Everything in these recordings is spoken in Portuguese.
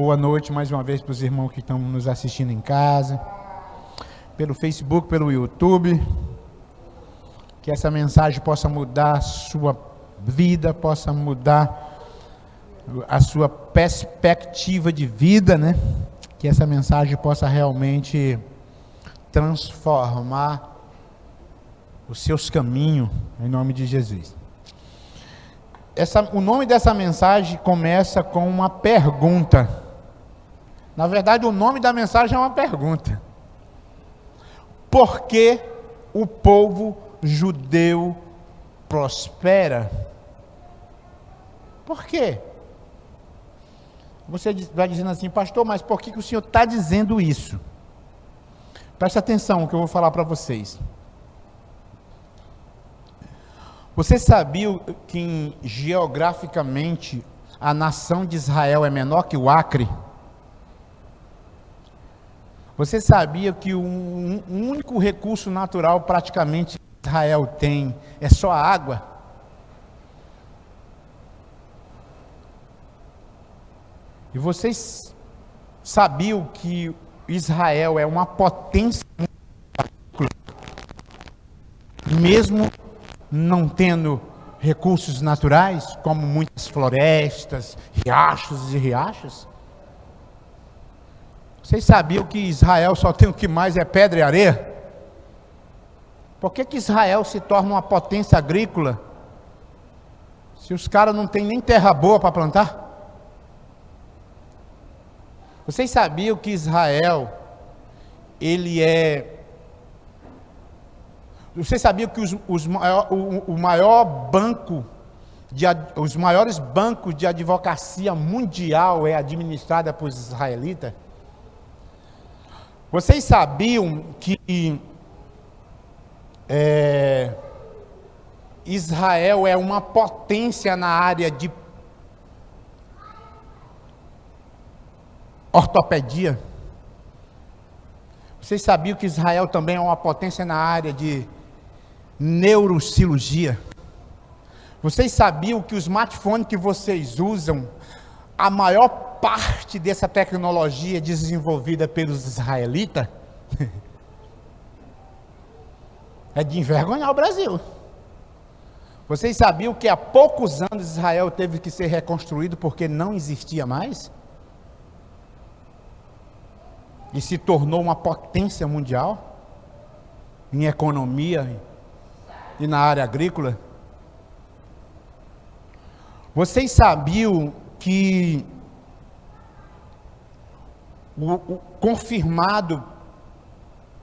boa noite mais uma vez para os irmãos que estão nos assistindo em casa, pelo Facebook, pelo YouTube. Que essa mensagem possa mudar a sua vida, possa mudar a sua perspectiva de vida, né? Que essa mensagem possa realmente transformar os seus caminhos, em nome de Jesus. O nome dessa mensagem começa com uma pergunta. Na verdade, o nome da mensagem é uma pergunta. Por que o povo judeu prospera? Por quê? Você vai dizendo assim, pastor, mas por que o senhor está dizendo isso? Preste atenção no que eu vou falar para vocês. Você sabia que geograficamente a nação de Israel é menor que o Acre? Você sabia que o único recurso natural praticamente que Israel tem é só a água? E vocês sabiam que Israel é uma potência mesmo não tendo recursos naturais, como muitas florestas, riachos e riachos? Vocês sabiam que Israel só tem o que mais é pedra e areia? Por que Israel se torna uma potência agrícola se os caras não têm nem terra boa para plantar? Vocês sabiam que Israel, Vocês sabiam que os maiores bancos de advocacia mundial é administrada por israelitas? Vocês sabiam que Israel é uma potência na área de ortopedia? Vocês sabiam que Israel também é uma potência na área de neurocirurgia? Vocês sabiam que os smartphones que vocês usam, a maior parte dessa tecnologia é desenvolvida pelos israelitas? É de envergonhar o Brasil. Vocês sabiam que há poucos anos Israel teve que ser reconstruído porque não existia mais? E se tornou uma potência mundial em economia e na área agrícola? Vocês sabiam que confirmado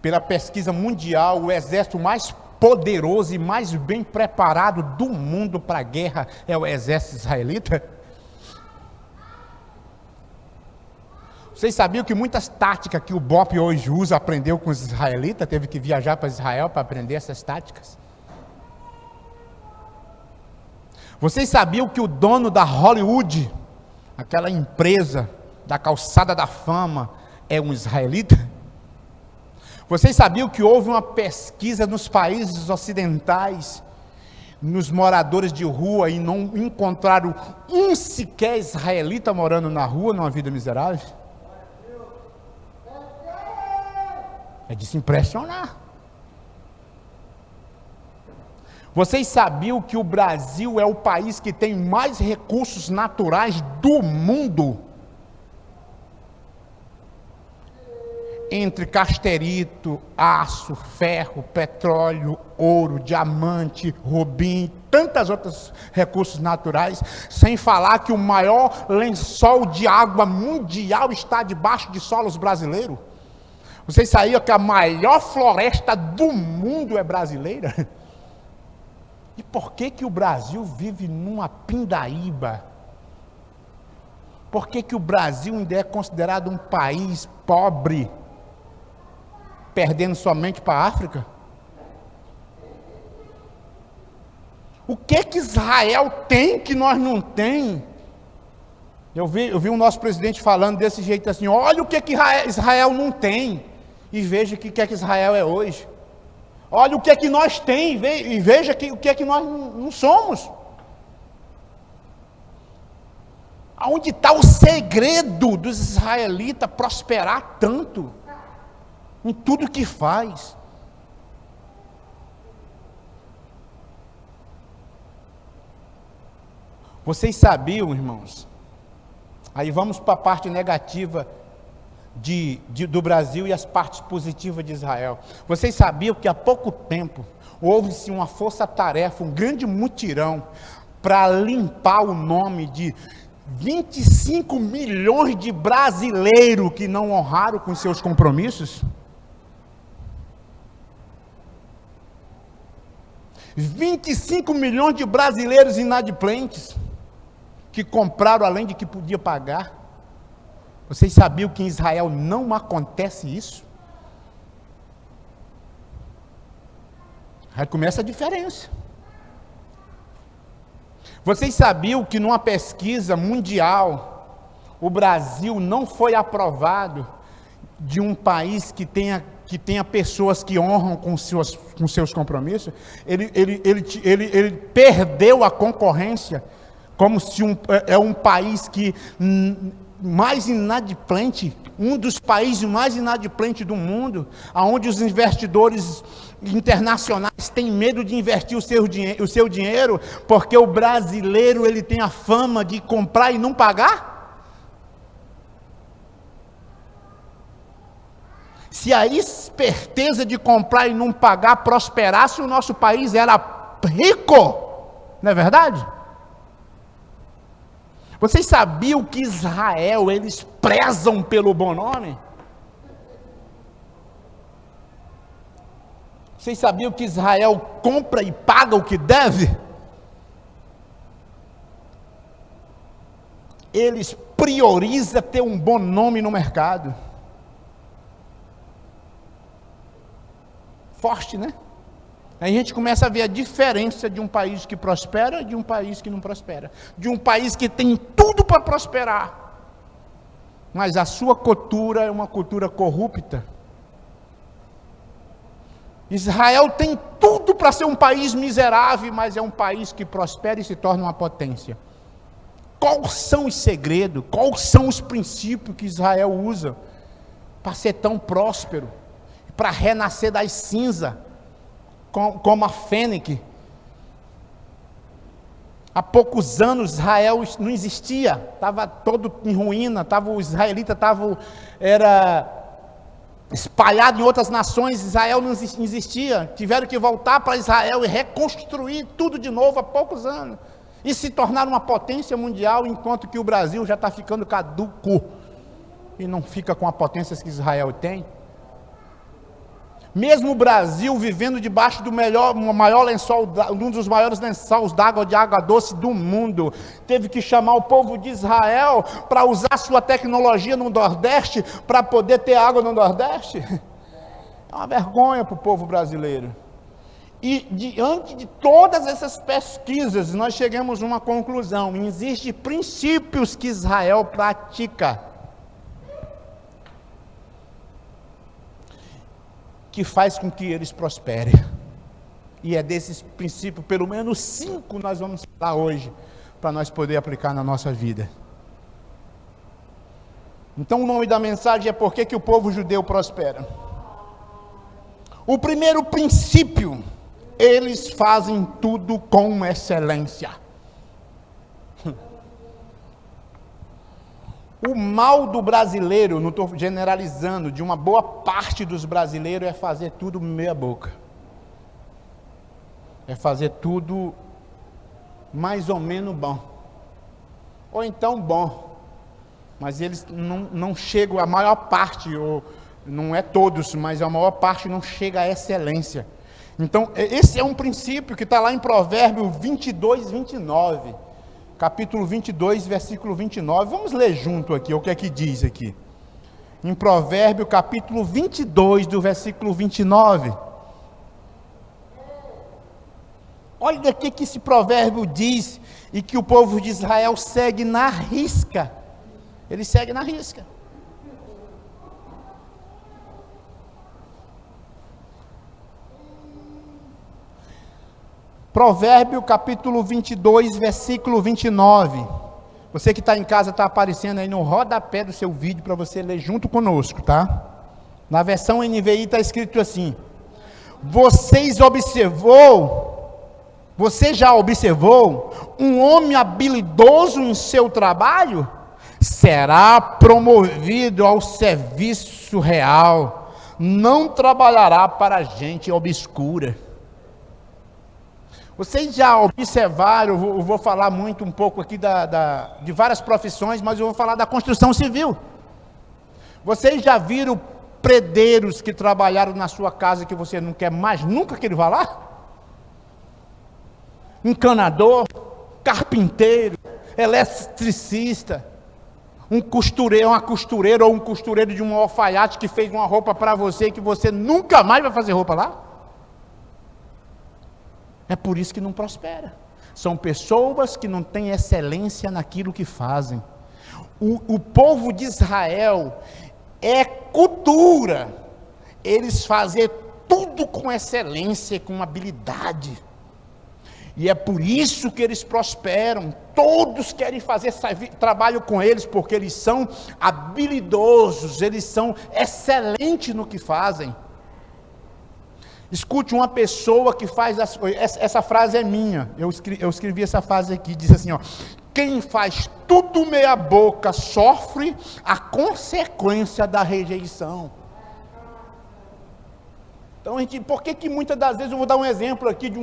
pela pesquisa mundial, o exército mais poderoso e mais bem preparado do mundo para a guerra é o exército israelita? Vocês sabiam que muitas táticas que o BOPE hoje usa, aprendeu com os israelitas, teve que viajar para Israel para aprender essas táticas? Vocês sabiam que o dono da Hollywood, aquela empresa da calçada da fama, é um israelita? Vocês sabiam que houve uma pesquisa nos países ocidentais, nos moradores de rua, e não encontraram um sequer israelita morando na rua, numa vida miserável? É de se impressionar. Vocês sabiam que o Brasil é o país que tem mais recursos naturais do mundo? Entre casterito, aço, ferro, petróleo, ouro, diamante, rubim, tantos outros recursos naturais, sem falar que o maior lençol de água mundial está debaixo de solos brasileiros. Vocês sabiam que a maior floresta do mundo é brasileira? E por que o Brasil vive numa pindaíba? Por que o Brasil ainda é considerado um país pobre, perdendo somente para a África? O que Israel tem que nós não tem? Eu vi o nosso presidente falando desse jeito assim, olha o que Israel não tem, e veja o que Israel é hoje. Olha o que nós tem, e veja o que nós não somos. Aonde está o segredo dos israelitas prosperar tanto? Em tudo que faz. Vocês sabiam, irmãos? Aí vamos para a parte negativa do Brasil e as partes positivas de Israel. Vocês sabiam que há pouco tempo houve-se uma força-tarefa, um grande mutirão, para limpar o nome de 25 milhões de brasileiros que não honraram com seus compromissos? 25 milhões de brasileiros inadimplentes, que compraram além de que podia pagar. Vocês sabiam que em Israel não acontece isso? Aí começa a diferença. Vocês sabiam que numa pesquisa mundial, o Brasil não foi aprovado de um país que tenha pessoas que honram com seus compromissos? Ele perdeu a concorrência, como se é um país que mais inadimplente, um dos países mais inadimplentes do mundo, onde os investidores internacionais têm medo de investir o seu dinheiro, porque o brasileiro ele tem a fama de comprar e não pagar? Se a esperteza de comprar e não pagar prosperasse, o nosso país era rico, não é verdade? Vocês sabiam que Israel, eles prezam pelo bom nome? Vocês sabiam que Israel compra e paga o que deve? Eles priorizam ter um bom nome no mercado. Forte, né? Aí a gente começa a ver a diferença de um país que prospera e de um país que não prospera. De um país que tem tudo para prosperar, mas a sua cultura é uma cultura corrupta. Israel tem tudo para ser um país miserável, mas é um país que prospera e se torna uma potência. Quais são os segredos, quais são os princípios que Israel usa para ser tão próspero, para renascer das cinzas, como a fênix? Há poucos anos Israel não existia, estava todo em ruína, o israelita era espalhado em outras nações, Israel não existia, tiveram que voltar para Israel e reconstruir tudo de novo há poucos anos, e se tornar uma potência mundial, enquanto que o Brasil já está ficando caduco, e não fica com a potência que Israel tem. Mesmo o Brasil vivendo debaixo do maior lençol, um dos maiores lençóis de água doce do mundo, teve que chamar o povo de Israel para usar sua tecnologia no Nordeste, para poder ter água no Nordeste. É uma vergonha para o povo brasileiro. E diante de todas essas pesquisas, nós chegamos a uma conclusão: existem princípios que Israel pratica, que faz com que eles prosperem. E é desses princípios, pelo menos 5 nós vamos falar hoje, para nós poder aplicar na nossa vida. Então o nome da mensagem é: por que o povo judeu prospera? O primeiro princípio: eles fazem tudo com excelência. O mal do brasileiro, não estou generalizando, de uma boa parte dos brasileiros, é fazer tudo meia boca. É fazer tudo mais ou menos bom. Ou então bom. Mas eles não chegam, a maior parte, ou não é todos, mas a maior parte não chega à excelência. Então, esse é um princípio que está lá em Provérbios 22, 29. Capítulo 22, versículo 29, vamos ler junto aqui, o que é que diz aqui. Em Provérbio, capítulo 22, do versículo 29. Olha daqui que esse provérbio diz, e que o povo de Israel segue na risca. Ele segue na risca. Provérbio capítulo 22, versículo 29. Você que está em casa, está aparecendo aí no rodapé do seu vídeo para você ler junto conosco, tá? Na versão NVI está escrito assim: você já observou um homem habilidoso em seu trabalho? Será promovido ao serviço real, não trabalhará para gente obscura. Vocês já observaram, eu vou falar muito um pouco aqui de várias profissões, mas eu vou falar da construção civil. Vocês já viram predeiros que trabalharam na sua casa que você não quer mais nunca que ele vá lá? Encanador, carpinteiro, eletricista, uma costureira ou um costureiro de um alfaiate que fez uma roupa para você que você nunca mais vai fazer roupa lá? É por isso que não prospera. São pessoas que não têm excelência naquilo que fazem. O povo de Israel é cultura eles fazem tudo com excelência, com habilidade. E é por isso que eles prosperam. Todos querem fazer trabalho com eles, porque eles são habilidosos, eles são excelentes no que fazem. Escute, uma pessoa que faz essa frase é minha, eu escrevi essa frase aqui, diz assim, ó: quem faz tudo meia boca sofre a consequência da rejeição. Então, por que muitas das vezes, eu vou dar um exemplo aqui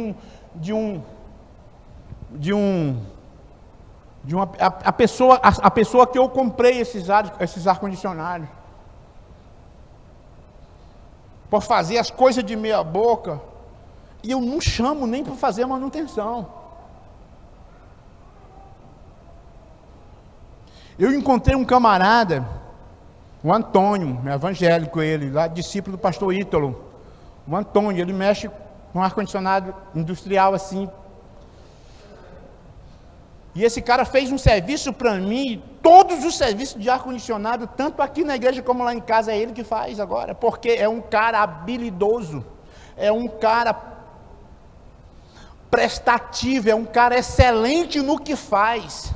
a pessoa que eu comprei esses ar-condicionados, por fazer as coisas de meia boca, e eu não chamo nem para fazer manutenção. Eu encontrei um camarada, o Antônio, evangélico ele, lá discípulo do pastor Ítalo. O Antônio, ele mexe com ar-condicionado industrial assim. E esse cara fez um serviço para mim, todos os serviços de ar-condicionado, tanto aqui na igreja como lá em casa, é ele que faz agora, porque é um cara habilidoso, é um cara prestativo, é um cara excelente no que faz.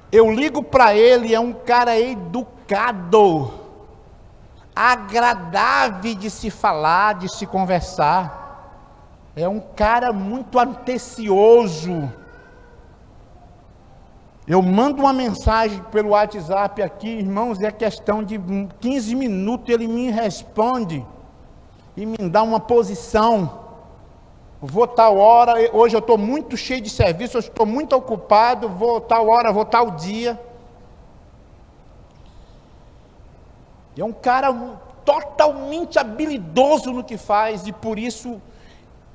Eu ligo para ele, é um cara educado, agradável de se falar, de se conversar. É um cara muito atencioso. Eu mando uma mensagem pelo WhatsApp aqui, irmãos, é questão de 15 minutos, ele me responde e me dá uma posição. Vou tal hora, hoje eu estou muito cheio de serviço, eu estou muito ocupado, vou tal hora, vou tal dia. É um cara totalmente habilidoso no que faz, e por isso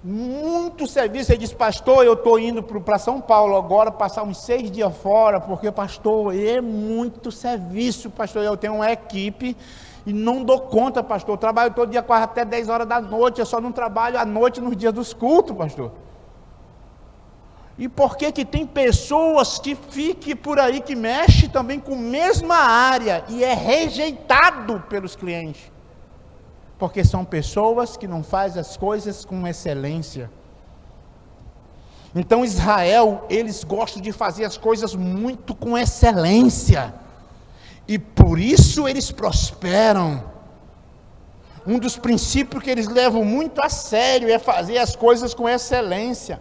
muito serviço. Ele diz: pastor, eu estou indo para São Paulo agora, passar uns 6 dias fora, porque pastor, é muito serviço, pastor, eu tenho uma equipe e não dou conta, pastor, eu trabalho todo dia quase até 10 horas da noite, eu só não trabalho à noite nos dias dos cultos, pastor. E por que tem pessoas que fiquem por aí, que mexem também com a mesma área e é rejeitado pelos clientes? Porque são pessoas que não fazem as coisas com excelência. Então Israel, eles gostam de fazer as coisas muito com excelência, e por isso eles prosperam. Um dos princípios que eles levam muito a sério é fazer as coisas com excelência.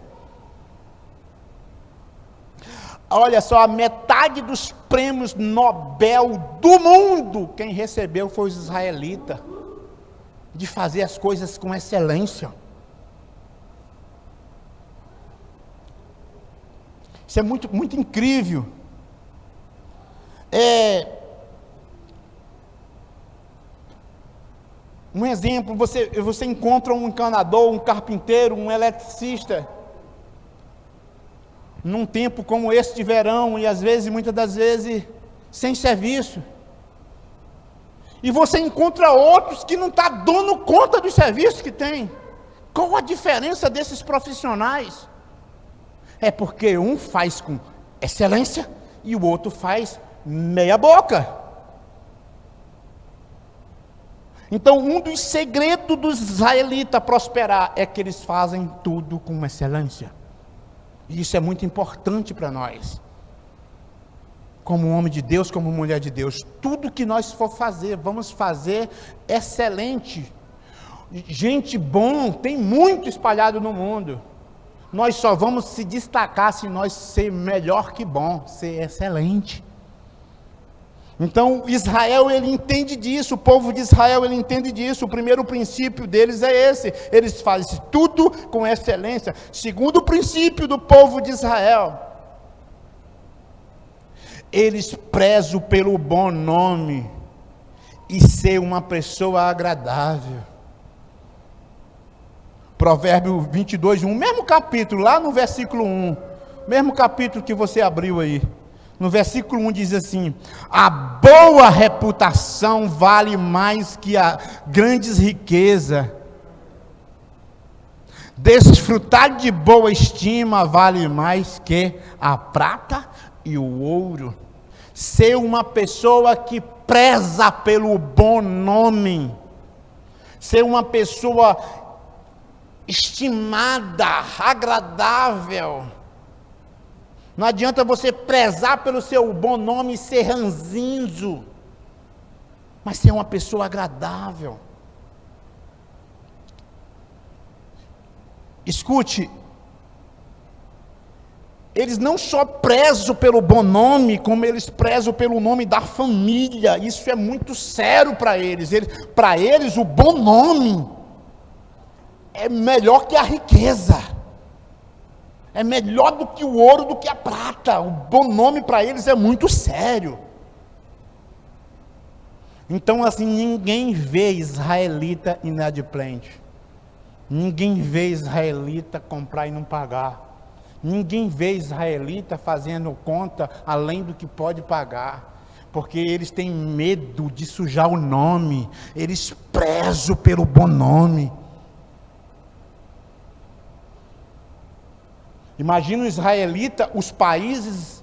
Olha só, a metade dos prêmios Nobel do mundo, quem recebeu foi os israelitas, de fazer as coisas com excelência. Isso é muito, muito incrível. Um exemplo, você encontra um encanador, um carpinteiro, um eletricista, num tempo como esse de verão, e às vezes, muitas das vezes, sem serviço. E você encontra outros que não estão dando conta dos serviços que tem. Qual a diferença desses profissionais? É porque um faz com excelência e o outro faz meia boca. Então, um dos segredos dos israelitas prosperar é que eles fazem tudo com excelência. E isso é muito importante para nós. Como homem de Deus, como mulher de Deus. Tudo que nós for fazer, vamos fazer excelente. Gente bom tem muito espalhado no mundo. Nós só vamos se destacar se nós ser melhor que bom, ser excelente. Então Israel, ele entende disso, o povo de Israel, ele entende disso. O primeiro princípio deles é esse: eles fazem tudo com excelência. Segundo princípio do povo de Israel, eles prezam pelo bom nome e ser uma pessoa agradável. Provérbio 22, 1, mesmo capítulo, lá no versículo 1, mesmo capítulo que você abriu aí, no versículo 1 diz assim: a boa reputação vale mais que a grandes riquezas, desfrutar de boa estima vale mais que a prata e o ouro. Ser uma pessoa que preza pelo bom nome, ser uma pessoa estimada, agradável. Não adianta você prezar pelo seu bom nome e ser ranzinzo, mas ser uma pessoa agradável. Escute, eles não só prezam pelo bom nome, como eles prezam pelo nome da família. Isso é muito sério para eles. Para eles, o bom nome é melhor que a riqueza. É melhor do que o ouro, do que a prata. O bom nome para eles é muito sério. Então, assim, ninguém vê israelita inadimplente. Ninguém vê israelita comprar e não pagar. Ninguém vê israelita fazendo conta além do que pode pagar. Porque eles têm medo de sujar o nome. Eles prezam pelo bom nome. Imagina o israelita, os países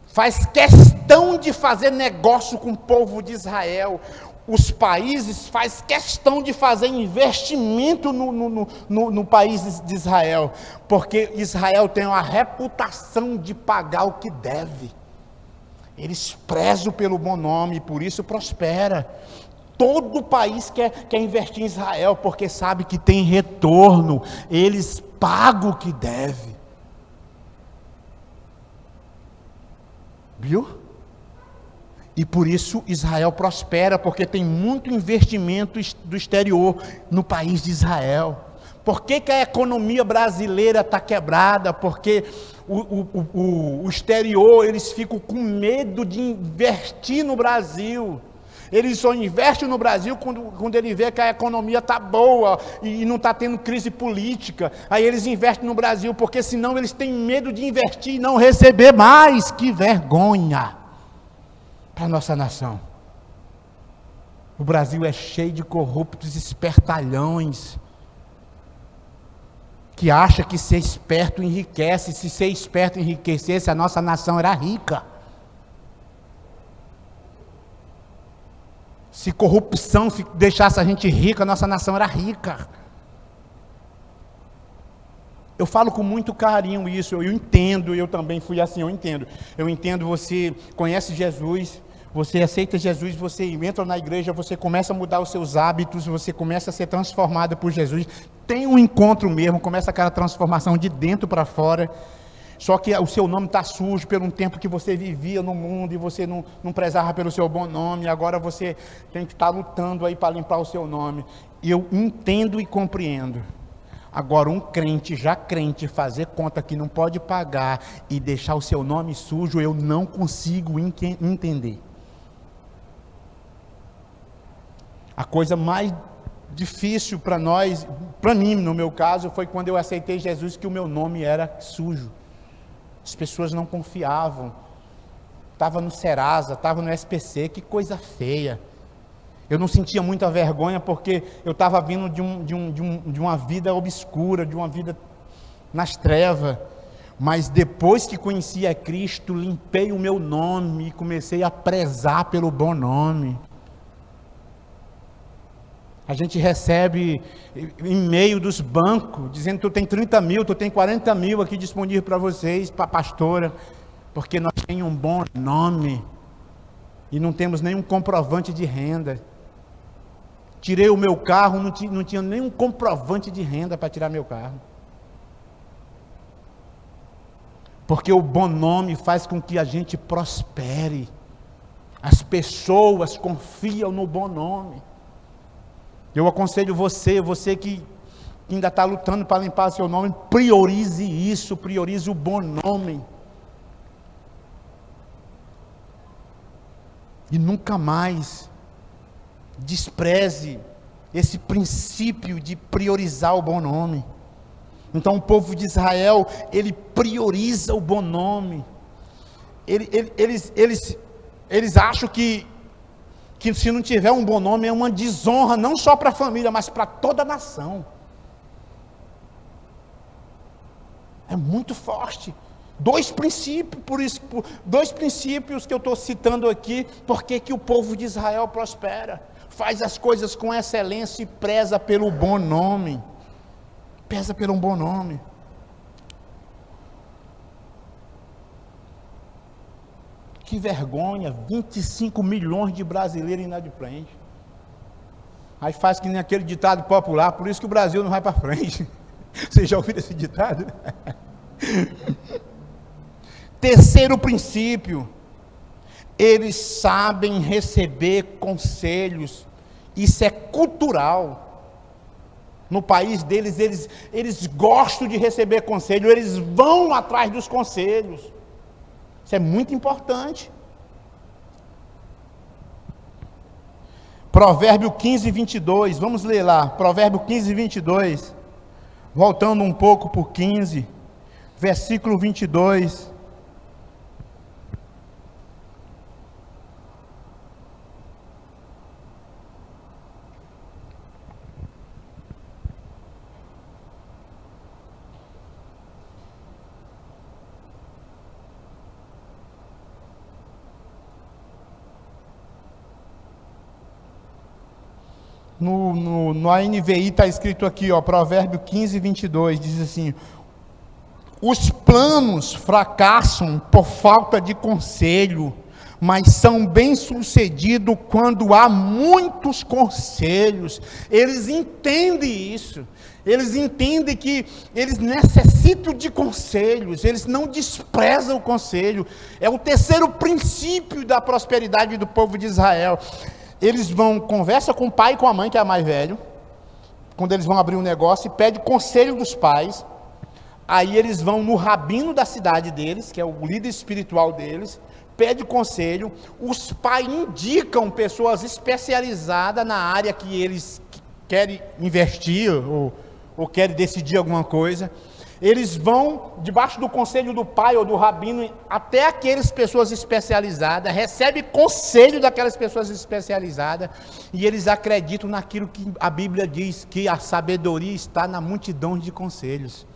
faz questão de fazer negócio com o povo de Israel. Os países faz questão de fazer investimento no país de Israel, porque Israel tem uma reputação de pagar o que deve. Eles prezam pelo bom nome e por isso prospera. Todo país quer investir em Israel, porque sabe que tem retorno. Eles pagam o que deve. Viu? E por isso Israel prospera, porque tem muito investimento do exterior no país de Israel. Por que a economia brasileira está quebrada? Porque o exterior, eles ficam com medo de investir no Brasil. Eles só investem no Brasil quando ele vê que a economia está boa e não está tendo crise política. Aí eles investem no Brasil, porque senão eles têm medo de investir e não receber mais. Que vergonha para a nossa nação. O Brasil é cheio de corruptos espertalhões, que acha que ser esperto enriquece. Se ser esperto enriquecesse, a nossa nação era rica. Se corrupção deixasse a gente rica, a nossa nação era rica. Eu falo com muito carinho isso, eu entendo, eu também fui assim, eu entendo. Eu entendo, você conhece Jesus, você aceita Jesus, você entra na igreja, você começa a mudar os seus hábitos, você começa a ser transformado por Jesus, tem um encontro mesmo, começa aquela transformação de dentro para fora. Só que o seu nome está sujo por um tempo que você vivia no mundo e você não prezava pelo seu bom nome. Agora você tem que estar lutando aí para limpar o seu nome. E eu entendo e compreendo. Agora, um crente, já crente, fazer conta que não pode pagar e deixar o seu nome sujo, eu não consigo entender. A coisa mais difícil para nós, para mim, no meu caso, foi quando eu aceitei Jesus, que o meu nome era sujo. As pessoas não confiavam. Estava no Serasa, estava no SPC, que coisa feia. Eu não sentia muita vergonha, porque eu estava vindo de uma vida obscura, de uma vida nas trevas. Mas depois que conheci a Cristo, limpei o meu nome e comecei a prezar pelo bom nome. A gente recebe e-mail dos bancos, dizendo que tu tem 30 mil, tu tem 40 mil aqui disponível para vocês, para a pastora, porque nós temos um bom nome, e não temos nenhum comprovante de renda. Tirei o meu carro, não tinha nenhum comprovante de renda para tirar meu carro. Porque o bom nome faz com que a gente prospere. As pessoas confiam no bom nome. Eu aconselho você que ainda está lutando para limpar seu nome, priorize isso, priorize o bom nome. E nunca mais despreze esse princípio de priorizar o bom nome. Então o povo de Israel, ele prioriza o bom nome. Eles acham que se não tiver um bom nome é uma desonra, não só para a família, mas para toda a nação. É muito forte. Dois princípios que eu estou citando aqui, porque que o povo de Israel prospera, faz as coisas com excelência e preza pelo bom nome. Preza pelo bom nome. Que vergonha, 25 milhões de brasileiros inadimplentes. Aí faz que nem aquele ditado popular, por isso que o Brasil não vai para frente. Vocês já ouviram esse ditado? Terceiro princípio, eles sabem receber conselhos, isso é cultural. No país deles, eles gostam de receber conselho, eles vão atrás dos conselhos. Isso é muito importante. Provérbio 15, 22, vamos ler lá, Provérbio 15, 22, voltando um pouco por 15, versículo 22. No ANVI está escrito aqui, Provérbio 15, 22, diz assim: os planos fracassam por falta de conselho, mas são bem-sucedidos quando há muitos conselhos. Eles entendem isso, eles entendem que eles necessitam de conselhos, eles não desprezam o conselho. É o terceiro princípio da prosperidade do povo de Israel. Eles conversa com o pai e com a mãe, que é a mais velho, quando eles vão abrir um negócio, e pede conselho dos pais. Aí eles vão no rabino da cidade deles, que é o líder espiritual deles, pede conselho. Os pais indicam pessoas especializadas na área que eles querem investir ou querem decidir alguma coisa. Eles vão debaixo do conselho do pai ou do rabino até aquelas pessoas especializadas, recebem conselho daquelas pessoas especializadas, e eles acreditam naquilo que a Bíblia diz, que a sabedoria está na multidão de conselhos.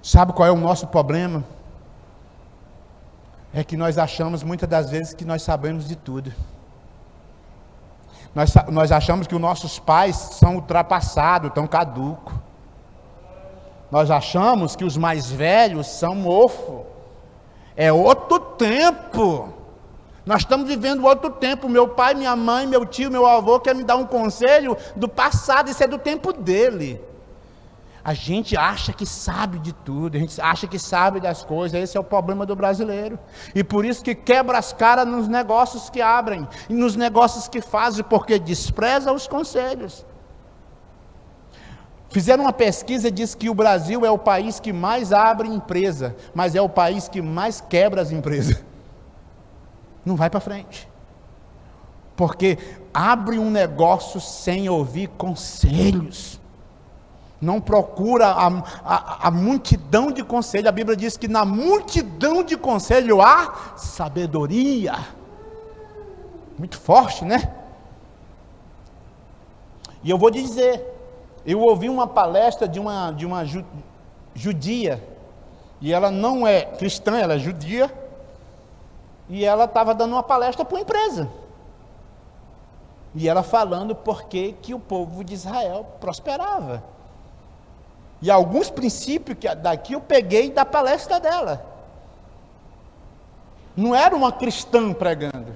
Sabe qual é o nosso problema? É que nós achamos muitas das vezes que nós sabemos de tudo. Nós achamos que os nossos pais são ultrapassados, tão caducos. Nós achamos que os mais velhos são mofo. É outro tempo. Nós estamos vivendo outro tempo. Meu pai, minha mãe, meu tio, meu avô quer me dar um conselho do passado. Isso é do tempo dele. A gente acha que sabe de tudo, a gente acha que sabe das coisas. Esse é o problema do brasileiro, e por isso que quebra as caras nos negócios que abrem, e nos negócios que fazem, porque despreza os conselhos. Fizeram uma pesquisa e diz que o Brasil é o país que mais abre empresa, mas é o país que mais quebra as empresas. Não vai para frente, porque abre um negócio sem ouvir conselhos. Não procura a multidão de conselho. A Bíblia diz que na multidão de conselho há sabedoria. Muito forte, né? E eu vou dizer, eu ouvi uma palestra de uma judia, e ela não é cristã, ela é judia, E ela estava dando uma palestra para uma empresa. E ela falando por que o povo de Israel prosperava. E alguns princípios que daqui eu peguei da palestra dela. Não era uma cristã pregando.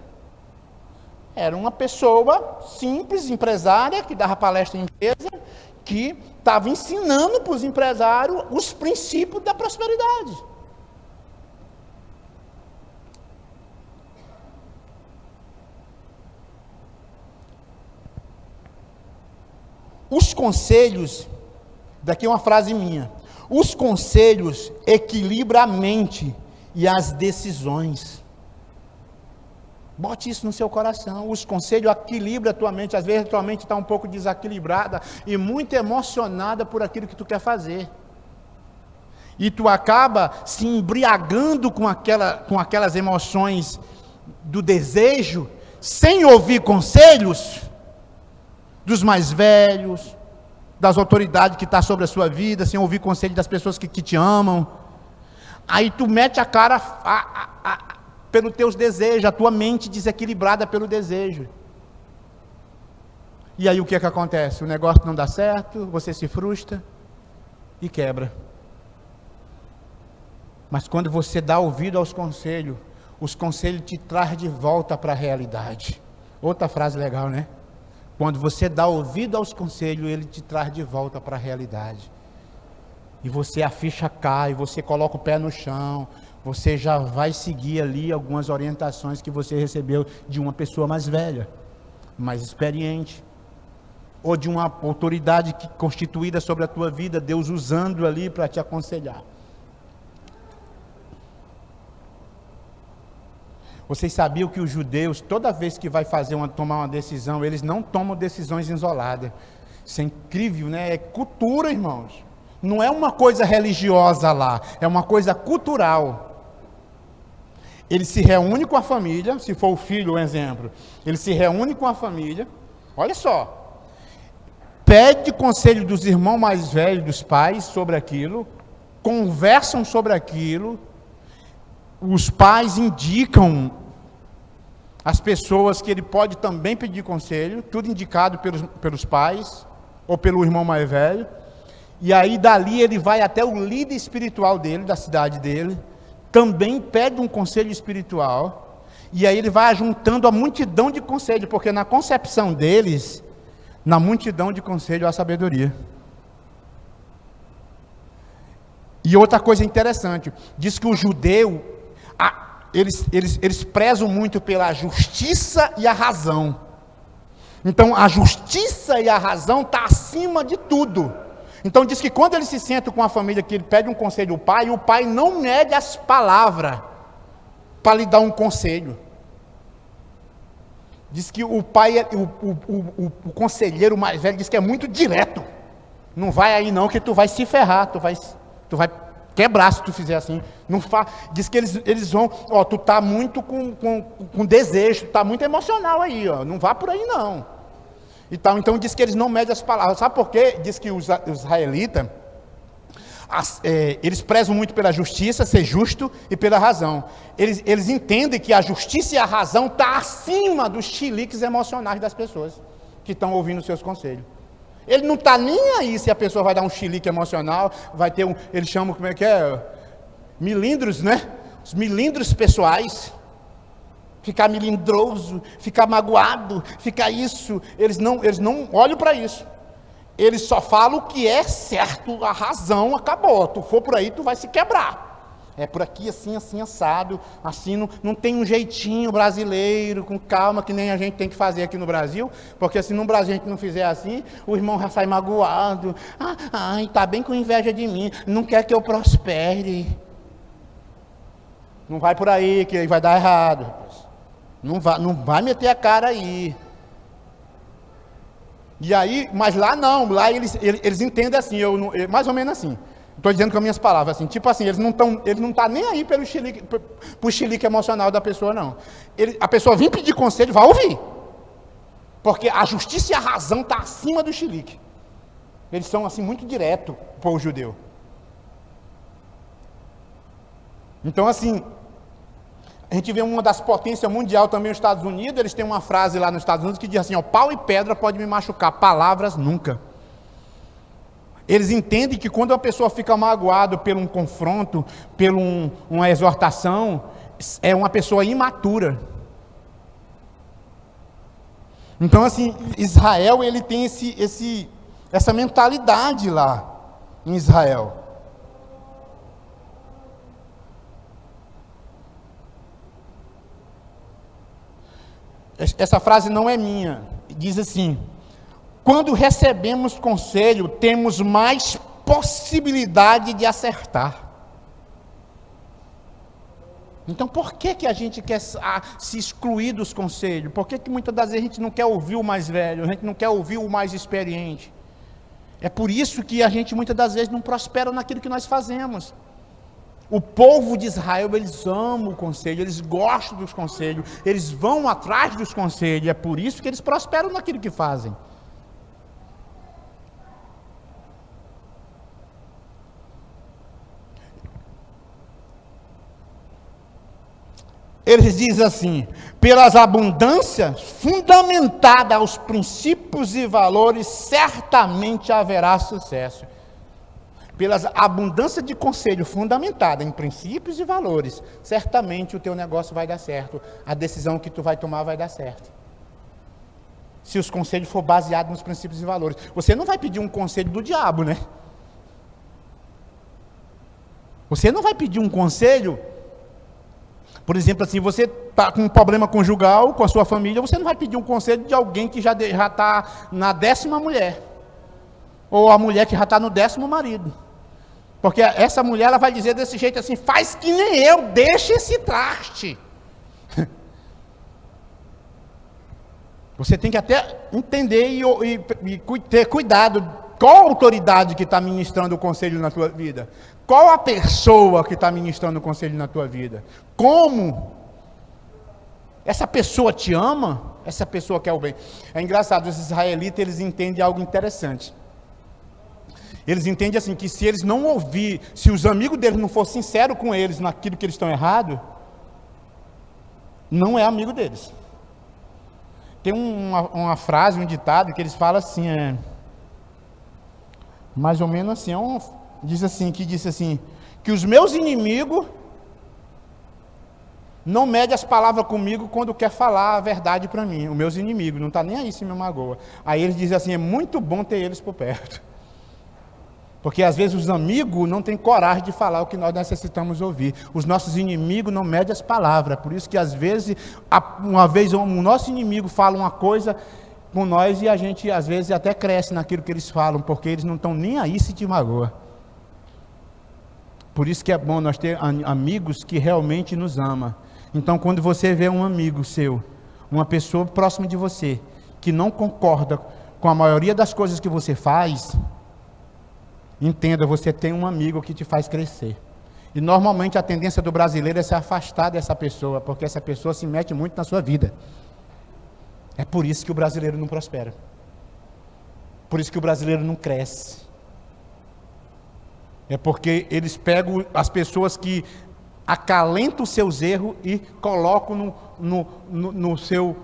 Era uma pessoa simples, empresária, que dava palestra em empresa, que estava ensinando para os empresários os princípios da prosperidade. Os conselhos, daqui é uma frase minha, os conselhos equilibram a mente e as decisões. Bote isso no seu coração. Os conselhos equilibram a tua mente. Às vezes a tua mente está um pouco desequilibrada e muito emocionada por aquilo que tu quer fazer. E tu acaba se embriagando com aquelas emoções do desejo, sem ouvir conselhos dos mais velhos, das autoridades que estão sobre a sua vida, sem ouvir conselho das pessoas que te amam. Aí tu mete a cara pelos teus desejos, a tua mente desequilibrada pelo desejo. E aí o que acontece? O negócio não dá certo, você se frustra e quebra. Mas quando você dá ouvido aos conselhos, os conselhos te trazem de volta para a realidade. Outra frase legal, né? Quando você dá ouvido aos conselhos, ele te traz de volta para a realidade. E você, a ficha cai, você coloca o pé no chão, você já vai seguir ali algumas orientações que você recebeu de uma pessoa mais velha, mais experiente, ou de uma autoridade constituída sobre a tua vida, Deus usando ali para te aconselhar. Vocês sabiam que os judeus, toda vez que vai tomar uma decisão, eles não tomam decisões isoladas. Isso é incrível, né? É cultura, irmãos. Não é uma coisa religiosa lá, é uma coisa cultural. Ele se reúne com a família, se for o filho, um exemplo. Ele se reúne com a família, olha só. Pede conselho dos irmãos mais velhos, dos pais, sobre aquilo. Conversam sobre aquilo. Os pais indicam as pessoas que ele pode também pedir conselho, tudo indicado pelos pais, ou pelo irmão mais velho, e aí dali ele vai até o líder espiritual dele, da cidade dele, também pede um conselho espiritual, e aí ele vai juntando a multidão de conselhos, porque na concepção deles, na multidão de conselhos há sabedoria. E outra coisa interessante, diz que o judeu, eles prezam muito pela justiça e a razão. Então a justiça e a razão estão acima de tudo. Então diz que quando ele se senta com a família, que ele pede um conselho ao pai, o pai não mede as palavras para lhe dar um conselho. Diz que o pai, o conselheiro mais velho, diz que é muito direto. Não vai aí não que tu vai se ferrar, tu vai quebrar se tu fizer assim. Diz que eles vão, tu tá muito com desejo, tá muito emocional aí, não vá por aí não. Então diz que eles não medem as palavras. Sabe por quê? Diz que os israelitas, eles prezam muito pela justiça, ser justo, e pela razão. Eles entendem que a justiça e a razão estão acima dos chiliques emocionais das pessoas que estão ouvindo os seus conselhos. Ele não está nem aí se a pessoa vai dar um chilique emocional, vai ter eles chamam, como é que é? Milindros, né? Os milindros pessoais. Ficar milindroso, ficar magoado, ficar isso. Eles não olham para isso. Eles só falam o que é certo, a razão acabou. Tu for por aí, tu vai se quebrar. É por aqui, assim, assado. Assim, não tem um jeitinho brasileiro, com calma, que nem a gente tem que fazer aqui no Brasil. Porque se no Brasil a gente não fizer assim, o irmão já sai magoado. Tá bem com inveja de mim. Não quer que eu prospere. Não vai por aí, que vai dar errado. Não vai meter a cara aí. E aí, mas lá não. Lá eles entendem assim, mais ou menos assim. Estou dizendo com as minhas palavras, assim, tipo assim, eles não estão nem aí pelo chilique emocional da pessoa, não. A pessoa vem pedir conselho, vai ouvir. Porque a justiça e a razão estão acima do chilique. Eles são, assim, muito direto para o povo judeu. Então, assim, A gente vê uma das potências mundial também, os Estados Unidos, eles têm uma frase lá nos Estados Unidos que diz assim, ó, pau e pedra pode me machucar, palavras nunca. Eles entendem que quando uma pessoa fica magoada por um confronto, por uma exortação, é uma pessoa imatura. Então, assim, Israel, ele tem essa mentalidade lá, em Israel. Essa frase não é minha, diz assim, quando recebemos conselho, temos mais possibilidade de acertar. Então, por que a gente quer se excluir dos conselhos? Por que muitas das vezes a gente não quer ouvir o mais velho, a gente não quer ouvir o mais experiente? É por isso que a gente muitas das vezes não prospera naquilo que nós fazemos. O povo de Israel, eles amam o conselho, eles gostam dos conselhos, eles vão atrás dos conselhos, é por isso que eles prosperam naquilo que fazem. Eles dizem assim, pelas abundâncias, fundamentada aos princípios e valores, certamente haverá sucesso. Pelas abundâncias de conselho fundamentada em princípios e valores, certamente o teu negócio vai dar certo, a decisão que tu vai tomar vai dar certo. Se os conselhos for baseados nos princípios e valores. Você não vai pedir um conselho do diabo, né? Você não vai pedir um conselho, por exemplo, assim, você está com um problema conjugal com a sua família, você não vai pedir um conselho de alguém que já está na 10ª mulher, ou a mulher que já está no 10º marido. Porque essa mulher, ela vai dizer desse jeito assim, faz que nem eu, deixa esse traste. Você tem que até entender e ter cuidado, qual a autoridade que está ministrando o conselho na tua vida? Qual a pessoa que está ministrando o conselho na tua vida? Como? Essa pessoa te ama? Essa pessoa quer o bem? É engraçado, os israelitas, eles entendem algo interessante. Eles entendem assim, que se eles não ouvir, se os amigos deles não forem sinceros com eles naquilo que eles estão errados, não é amigo deles. Tem uma frase, um ditado que eles falam assim, mais ou menos assim, diz assim, que os meus inimigos não medem as palavras comigo quando quer falar a verdade para mim. Os meus inimigos, não está nem aí se me magoa. Aí eles dizem assim, é muito bom ter eles por perto. Porque às vezes os amigos não têm coragem de falar o que nós necessitamos ouvir. Os nossos inimigos não medem as palavras. Por isso que às vezes, o nosso inimigo fala uma coisa com nós e a gente às vezes até cresce naquilo que eles falam, porque eles não estão nem aí se te magoa. Por isso que é bom nós ter amigos que realmente nos amam. Então quando você vê um amigo seu, uma pessoa próxima de você, que não concorda com a maioria das coisas que você faz, entenda, você tem um amigo que te faz crescer. E normalmente a tendência do brasileiro é se afastar dessa pessoa, porque essa pessoa se mete muito na sua vida. É por isso que o brasileiro não prospera. Por isso que o brasileiro não cresce. É porque eles pegam as pessoas que acalentam os seus erros e colocam no seu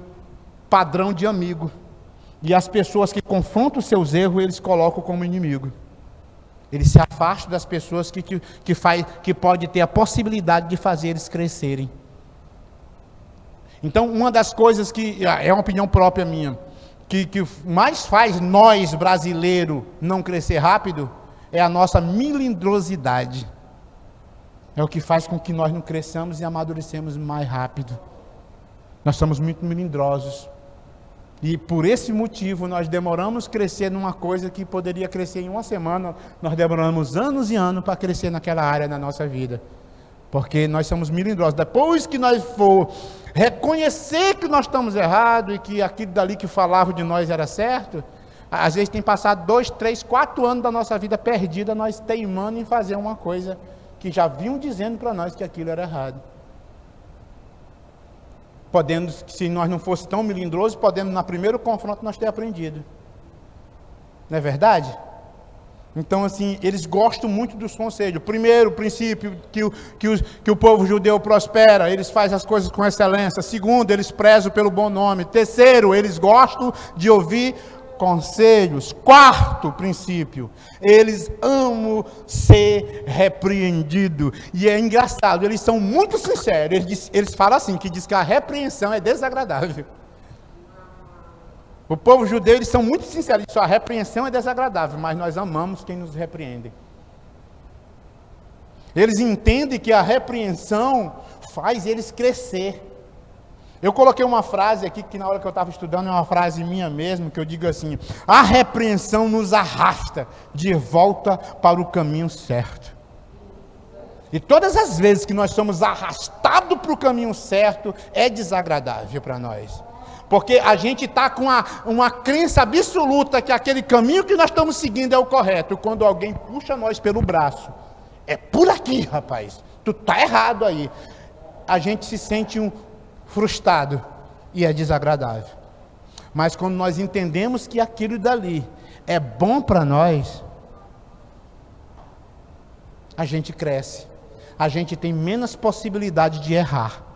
padrão de amigo. E as pessoas que confrontam os seus erros, eles colocam como inimigo. Eles se afastam das pessoas que pode ter a possibilidade de fazer eles crescerem. Então, uma das coisas que, é uma opinião própria minha, que mais faz nós, brasileiros, não crescer rápido, é a nossa melindrosidade. É o que faz com que nós não cresçamos e amadurecemos mais rápido. Nós somos muito melindrosos. E por esse motivo nós demoramos a crescer numa coisa que poderia crescer em uma semana, nós demoramos anos e anos para crescer naquela área da nossa vida. Porque nós somos melindrosos. Depois que nós for reconhecer que nós estamos errados e que aquilo dali que falavam de nós era certo, às vezes tem passado 2, 3, 4 anos da nossa vida perdida, nós teimando em fazer uma coisa que já vinham dizendo para nós que aquilo era errado. Podemos, se nós não fosse tão melindrosos, podemos, no primeiro confronto, nós ter aprendido. Não é verdade? Então, assim, eles gostam muito dos conselhos. Primeiro princípio, que o povo judeu prospera, eles fazem as coisas com excelência. Segundo, eles prezam pelo bom nome. Terceiro, eles gostam de ouvir conselhos. Quarto princípio, eles amam ser repreendido. E é engraçado, eles são muito sinceros. Eles falam assim, que diz que a repreensão é desagradável. O povo judeu, eles são muito sinceros, a repreensão é desagradável, mas nós amamos quem nos repreende. Eles entendem que a repreensão faz eles crescer. Eu coloquei uma frase aqui, que na hora que eu estava estudando, é uma frase minha mesmo, que eu digo assim: a repreensão nos arrasta de volta para o caminho certo. E todas as vezes que nós somos arrastados para o caminho certo, é desagradável para nós. Porque a gente está com uma crença absoluta que aquele caminho que nós estamos seguindo é o correto. Quando alguém puxa nós pelo braço, é por aqui, rapaz, tu está errado aí. A gente se sente frustrado e é desagradável. Mas quando nós entendemos que aquilo dali é bom para nós, a gente cresce. A gente tem menos possibilidade de errar.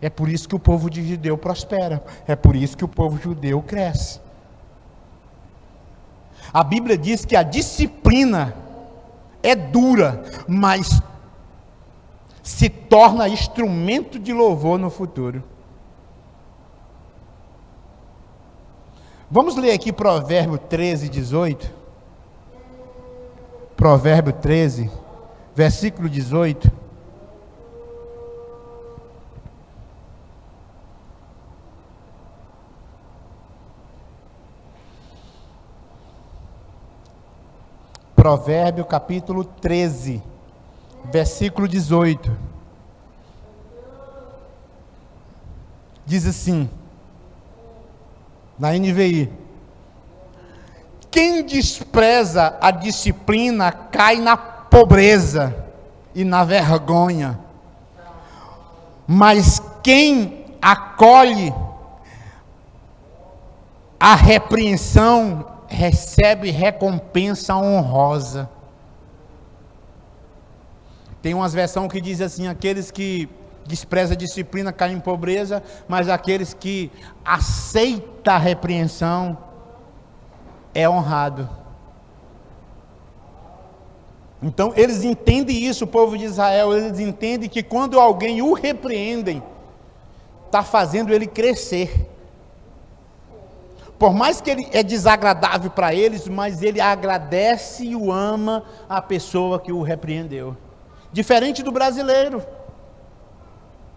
É por isso que o povo judeu prospera. É por isso que o povo judeu cresce. A Bíblia diz que a disciplina é dura, mas se torna instrumento de louvor no futuro. Vamos ler aqui Provérbio 13, 18. Provérbio 13, versículo 18. Provérbio capítulo 13, versículo 18. Diz assim, na NVI: quem despreza a disciplina cai na pobreza e na vergonha, mas quem acolhe a repreensão recebe recompensa honrosa. Tem umas versões que diz assim: aqueles que desprezam a disciplina caem em pobreza, mas aqueles que aceitam a repreensão é honrado. Então eles entendem isso, o povo de Israel, eles entendem que quando alguém o repreendem, está fazendo ele crescer. Por mais que ele é desagradável para eles, mas ele agradece e o ama a pessoa que o repreendeu. Diferente do brasileiro,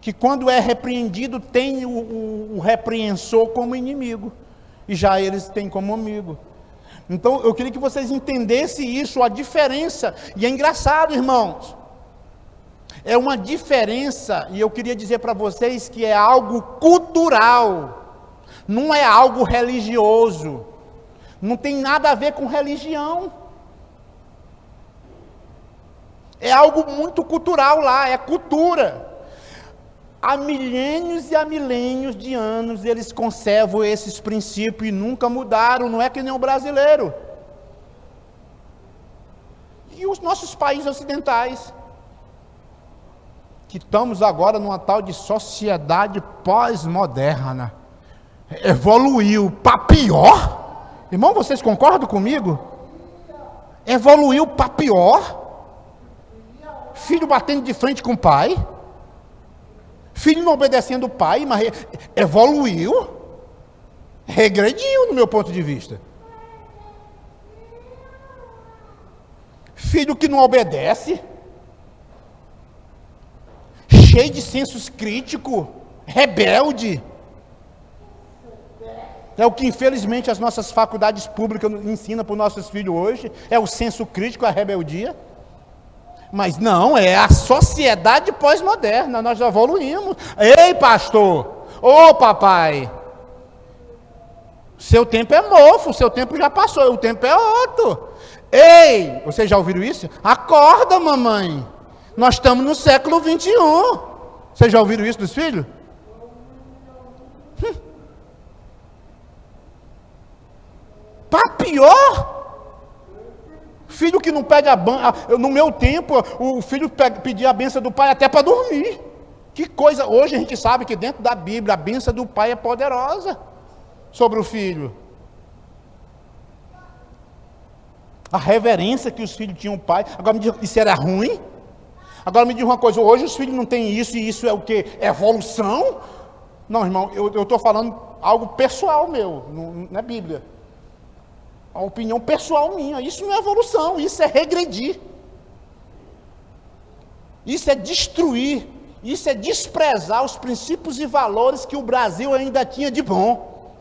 que quando é repreendido tem o repreensor como inimigo, e já eles têm como amigo. Então eu queria que vocês entendessem isso, a diferença. E é engraçado, irmãos, é uma diferença, e eu queria dizer para vocês que é algo cultural. Não é algo religioso, não tem nada a ver com religião, é algo muito cultural lá, é cultura. Há milênios e há milênios de anos eles conservam esses princípios e nunca mudaram, não é que nem o brasileiro. E os nossos países ocidentais, que estamos agora numa tal de sociedade pós-moderna, evoluiu para pior. Irmão, vocês concordam comigo? Evoluiu para pior. Filho batendo de frente com o pai, filho não obedecendo o pai, mas evoluiu, regrediu no meu ponto de vista. Filho que não obedece, cheio de sensos críticos, rebelde. É o que infelizmente as nossas faculdades públicas ensinam para os nossos filhos hoje, é o senso crítico, a rebeldia. Mas não, é a sociedade pós-moderna, nós já evoluímos. Ei, pastor, ô papai, seu tempo é mofo, seu tempo já passou, o tempo é outro. Ei, vocês já ouviram isso? Acorda, mamãe, nós estamos no século 21. Vocês já ouviram isso dos filhos? Para pior, Filho que não pede no meu tempo, o filho pedia a bênção do pai até para dormir. Que coisa, hoje a gente sabe que dentro da Bíblia a bênção do pai é poderosa sobre o filho. A reverência que os filhos tinham ao pai. Agora me diz, isso era ruim? Agora me diz uma coisa, hoje os filhos não têm isso, e isso é o quê? Evolução? Não, irmão, eu estou falando algo pessoal meu, não é Bíblia. A opinião pessoal minha, isso não é evolução, isso é regredir. Isso é destruir, isso é desprezar os princípios e valores que o Brasil ainda tinha de bom.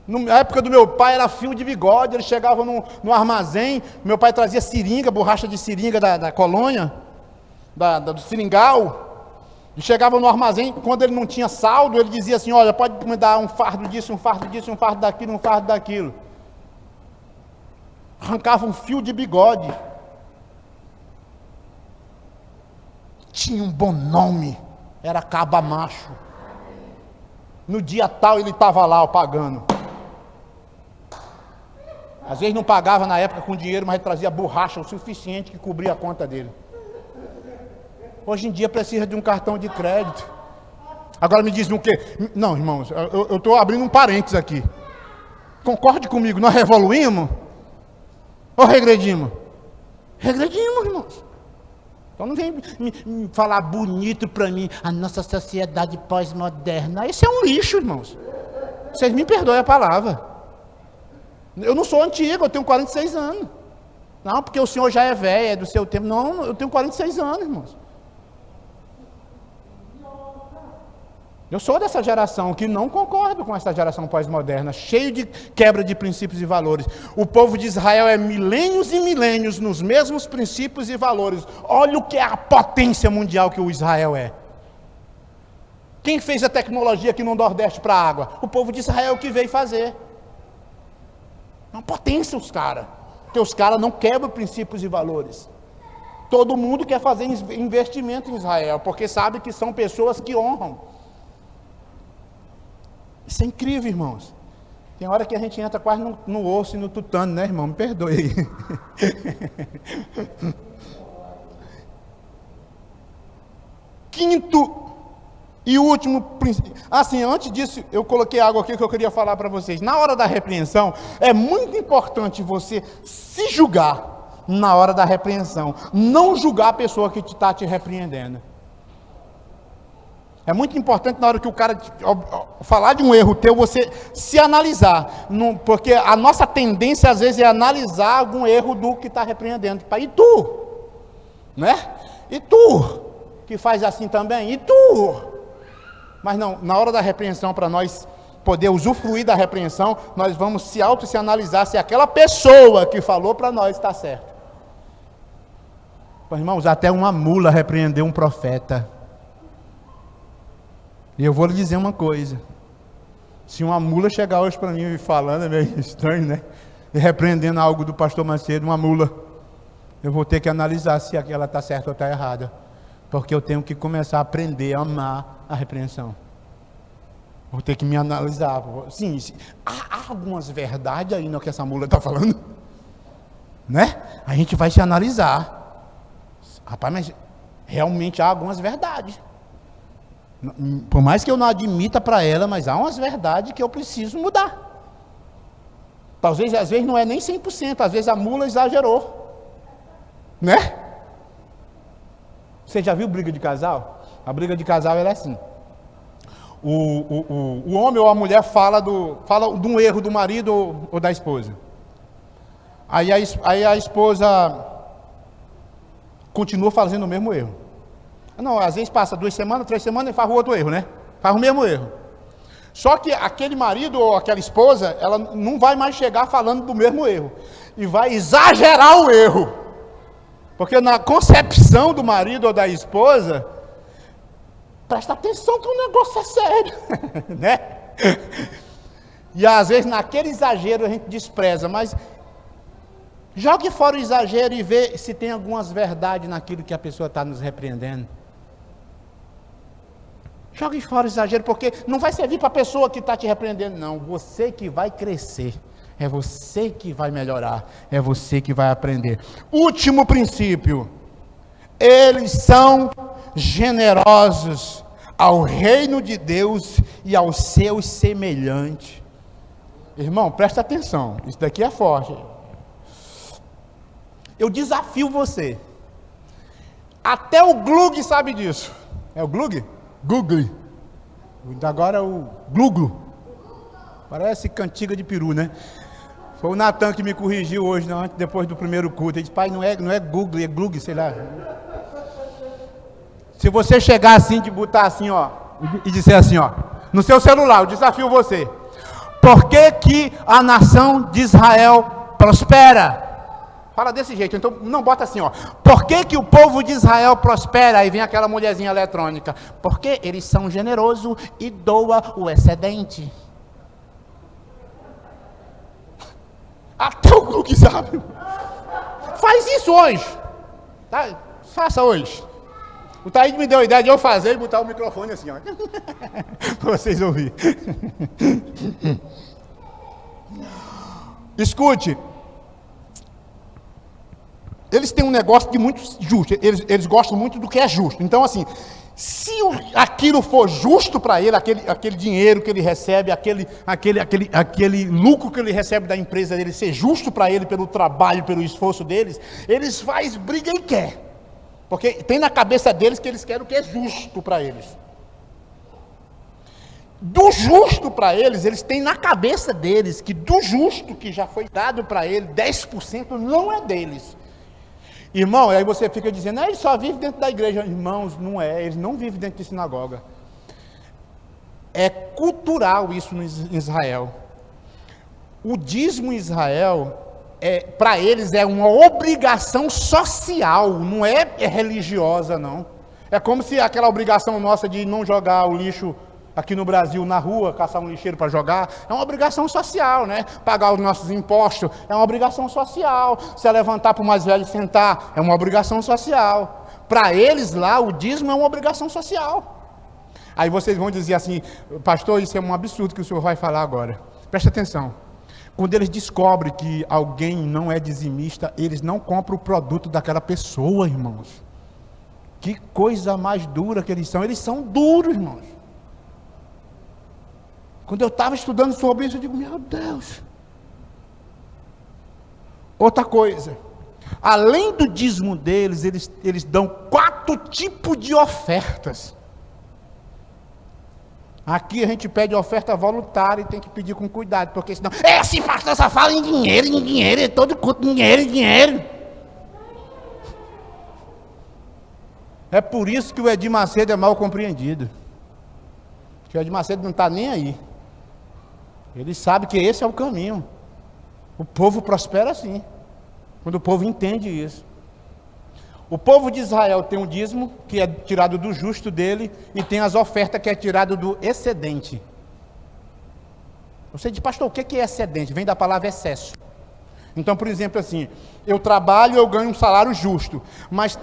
Na época do meu pai era fio de bigode, ele chegava no armazém, meu pai trazia seringa, borracha de seringa da colônia, do seringal, e chegava no armazém, quando ele não tinha saldo, ele dizia assim, olha, pode me dar um fardo disso, um fardo disso, um fardo daquilo, um fardo daquilo. Arrancava um fio de bigode. Tinha um bom nome, era Caba Macho. No dia tal ele estava lá, pagando. Às vezes não pagava na época com dinheiro, mas ele trazia borracha o suficiente que cobria a conta dele. Hoje em dia precisa de um cartão de crédito. Agora me diz no quê? Não, irmãos, eu estou abrindo um parênteses aqui. Concorde comigo, nós evoluímos? Ou regredimos? Regredimos, irmãos. Então não vem me falar bonito para mim, a nossa sociedade pós-moderna. Isso é um lixo, irmãos. Vocês me perdoem a palavra. Eu não sou antigo, eu tenho 46 anos. Não, porque o senhor já é velho, é do seu tempo. Não, eu tenho 46 anos, irmãos. Eu sou dessa geração que não concordo com essa geração pós-moderna, cheio de quebra de princípios e valores. O povo de Israel é milênios e milênios nos mesmos princípios e valores. Olha o que é a potência mundial que o Israel é. Quem fez a tecnologia aqui no Nordeste para a água? O povo de Israel que veio fazer. É uma potência os caras. Porque os caras não quebram princípios e valores. Todo mundo quer fazer investimento em Israel, porque sabe que são pessoas que honram. Isso é incrível, irmãos. Tem hora que a gente entra quase no osso e no tutano, né, irmão? Me perdoe aí. Quinto e último princípio. Assim, antes disso, eu coloquei algo aqui que eu queria falar para vocês. Na hora da repreensão, é muito importante você se julgar na hora da repreensão. Não julgar a pessoa que está te repreendendo. É muito importante na hora que o cara falar de um erro teu, você se analisar. Porque a nossa tendência, às vezes, é analisar algum erro do que está repreendendo. E tu? Né? E tu? Que faz assim também? E tu? Mas não, na hora da repreensão, para nós poder usufruir da repreensão, nós vamos se analisar se aquela pessoa que falou para nós está certo. Mas, irmãos, até uma mula repreendeu um profeta. E eu vou lhe dizer uma coisa. Se uma mula chegar hoje para mim e falando, é meio estranho, né? E repreendendo algo do pastor Macedo, uma mula, eu vou ter que analisar se ela está certa ou está errada. Porque eu tenho que começar a aprender a amar a repreensão. Vou ter que me analisar. Sim, há algumas verdades aí no que essa mula está falando. Né? A gente vai se analisar. Rapaz, mas realmente há algumas verdades. Por mais que eu não admita para ela, mas há umas verdades que eu preciso mudar. Talvez, às vezes, não é nem 100%. Às vezes a mula exagerou. Né? Você já viu briga de casal? A briga de casal ela é assim. O homem ou a mulher fala de um erro do marido ou da esposa. Aí a esposa continua fazendo o mesmo erro. Não, às vezes passa 2 semanas, 3 semanas e faz o outro erro, né? Faz o mesmo erro. Só que aquele marido ou aquela esposa, ela não vai mais chegar falando do mesmo erro. E vai exagerar o erro. Porque na concepção do marido ou da esposa, presta atenção que o negócio é sério, né? E às vezes naquele exagero a gente despreza, mas jogue fora o exagero e vê se tem algumas verdades naquilo que a pessoa está nos repreendendo. Jogue fora o exagero, porque não vai servir para a pessoa que está te repreendendo, não. Você que vai crescer. É você que vai melhorar, é você que vai aprender. Último princípio, eles são generosos ao reino de Deus e aos seus semelhantes. Irmão, presta atenção, isso daqui é forte. Eu desafio você. Até o Glug sabe disso. É o Glug? Google. Agora é o Gluglo. Parece cantiga de peru, né? Foi o Natan que me corrigiu hoje, não, depois do primeiro culto. Ele disse, pai, não é Google, é Glug, sei lá. Se você chegar assim, de botar assim, ó, e dizer assim, ó, no seu celular, eu desafio você. Por que que a nação de Israel prospera? Fala desse jeito, então não bota assim, ó. Por que que o povo de Israel prospera? Aí vem aquela mulherzinha eletrônica. Porque eles são generosos e doa o excedente. Até o Glug sabe. Faz isso hoje. Tá? Faça hoje. O Taíde me deu a ideia de eu fazer e botar o microfone assim, ó. Para vocês ouvirem. Escute. Eles têm um negócio de muito justo. Eles gostam muito do que é justo. Então, assim, se aquilo for justo para ele, aquele dinheiro que ele recebe, aquele lucro que ele recebe da empresa dele, ser justo para ele pelo trabalho, pelo esforço deles, eles fazem briga e quer. Porque tem na cabeça deles que eles querem o que é justo para eles. Do justo para eles têm na cabeça deles que do justo que já foi dado para ele, 10% não é deles. Irmão, aí você fica dizendo, ele só vive dentro da igreja. Irmãos, não é, eles não vivem dentro de sinagoga. É cultural isso em Israel. O dízimo em Israel, para eles é uma obrigação social, não é religiosa, não. É como se aquela obrigação nossa de não jogar o lixo aqui no Brasil, na rua, caçar um lixeiro para jogar, é uma obrigação social, né? Pagar os nossos impostos é uma obrigação social. Se levantar para o mais velho e sentar, é uma obrigação social. Para eles lá, o dízimo é uma obrigação social. Aí vocês vão dizer assim, pastor, isso é um absurdo que o senhor vai falar agora. Presta atenção. Quando eles descobrem que alguém não é dizimista, eles não compram o produto daquela pessoa, irmãos. Que coisa mais dura que eles são duros, irmãos. Quando eu estava estudando sobre isso, eu digo, meu Deus. Outra coisa, além do dízimo deles, eles dão 4 tipos de ofertas. Aqui a gente pede oferta voluntária e tem que pedir com cuidado, porque senão, esse pastor só fala em dinheiro, todo culto, dinheiro. É por isso que o Edir Macedo é mal compreendido. Que o Edir Macedo não está nem aí. Ele sabe que esse é o caminho. O povo prospera assim, quando o povo entende isso. O povo de Israel tem um dízimo, que é tirado do justo dele, e tem as ofertas, que é tirado do excedente. Você diz, pastor, o que é excedente? Vem da palavra excesso. Então, por exemplo, assim, eu trabalho, eu ganho um salário justo, mas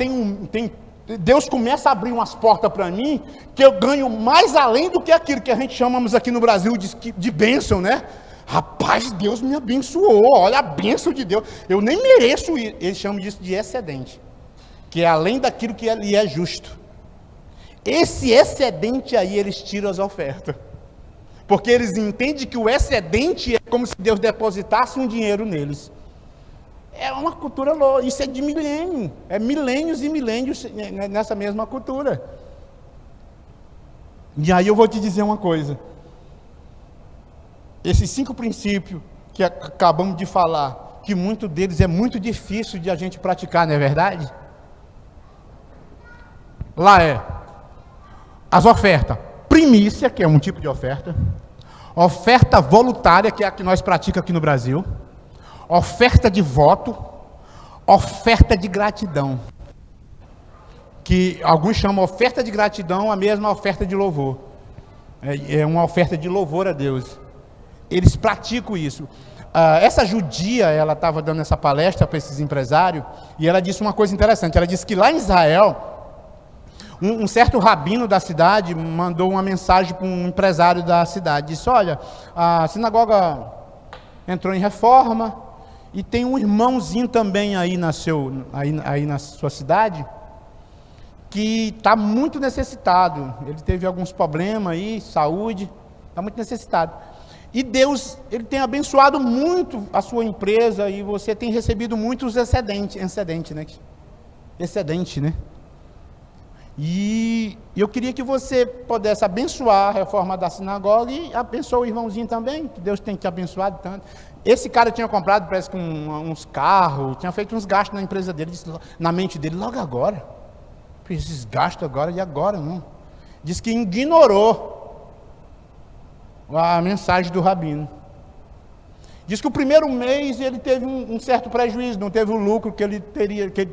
Deus começa a abrir umas portas para mim, que eu ganho mais além do que aquilo que a gente chamamos aqui no Brasil de bênção, né? Rapaz, Deus me abençoou, olha a bênção de Deus, eu nem mereço isso. Eles chamam disso de excedente, que é além daquilo que lhe é justo. Esse excedente aí, eles tiram as ofertas, porque eles entendem que o excedente é como se Deus depositasse um dinheiro neles. É uma cultura louca, isso é de milênio, é milênios e milênios nessa mesma cultura. E aí eu vou te dizer uma coisa, esses 5 princípios que acabamos de falar, que muito deles é muito difícil de a gente praticar, não é verdade? Lá as ofertas, primícia, que é um tipo de oferta, oferta voluntária, que é a que nós praticamos aqui no Brasil, oferta de voto, oferta de gratidão, que alguns chamam oferta de gratidão a mesma oferta de louvor, é uma oferta de louvor a Deus. Eles praticam isso. Essa judia, ela estava dando essa palestra para esses empresários, e ela disse uma coisa interessante, ela disse que lá em Israel, um certo rabino da cidade mandou uma mensagem para um empresário da cidade, disse, olha, a sinagoga entrou em reforma, e tem um irmãozinho também aí na sua cidade, que está muito necessitado. Ele teve alguns problemas aí, saúde, está muito necessitado. E Deus, Ele tem abençoado muito a sua empresa, e você tem recebido muitos excedente, né? Excedente, né? E eu queria que você pudesse abençoar a reforma da sinagoga e abençoar o irmãozinho também, que Deus tem te abençoado tanto. Esse cara tinha comprado, parece que uns carros, tinha feito uns gastos na empresa dele, disse, na mente dele, logo agora. Esses gastos agora e agora, não. Diz que ignorou a mensagem do rabino. Diz que o primeiro mês ele teve um certo prejuízo, não teve o lucro que ele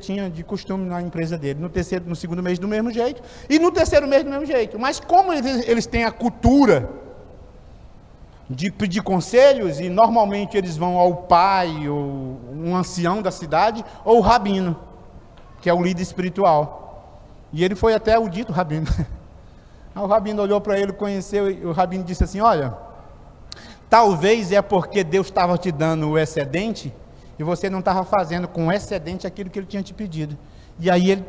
tinha de costume na empresa dele. No segundo mês do mesmo jeito, e no terceiro mês do mesmo jeito. Mas como eles têm a cultura de pedir conselhos, e normalmente eles vão ao pai, ou um ancião da cidade, ou o rabino, que é o líder espiritual. E ele foi até o dito rabino. Aí o rabino olhou para ele, conheceu, e o rabino disse assim, olha, talvez é porque Deus estava te dando o excedente, e você não estava fazendo com o excedente aquilo que Ele tinha te pedido. E aí Ele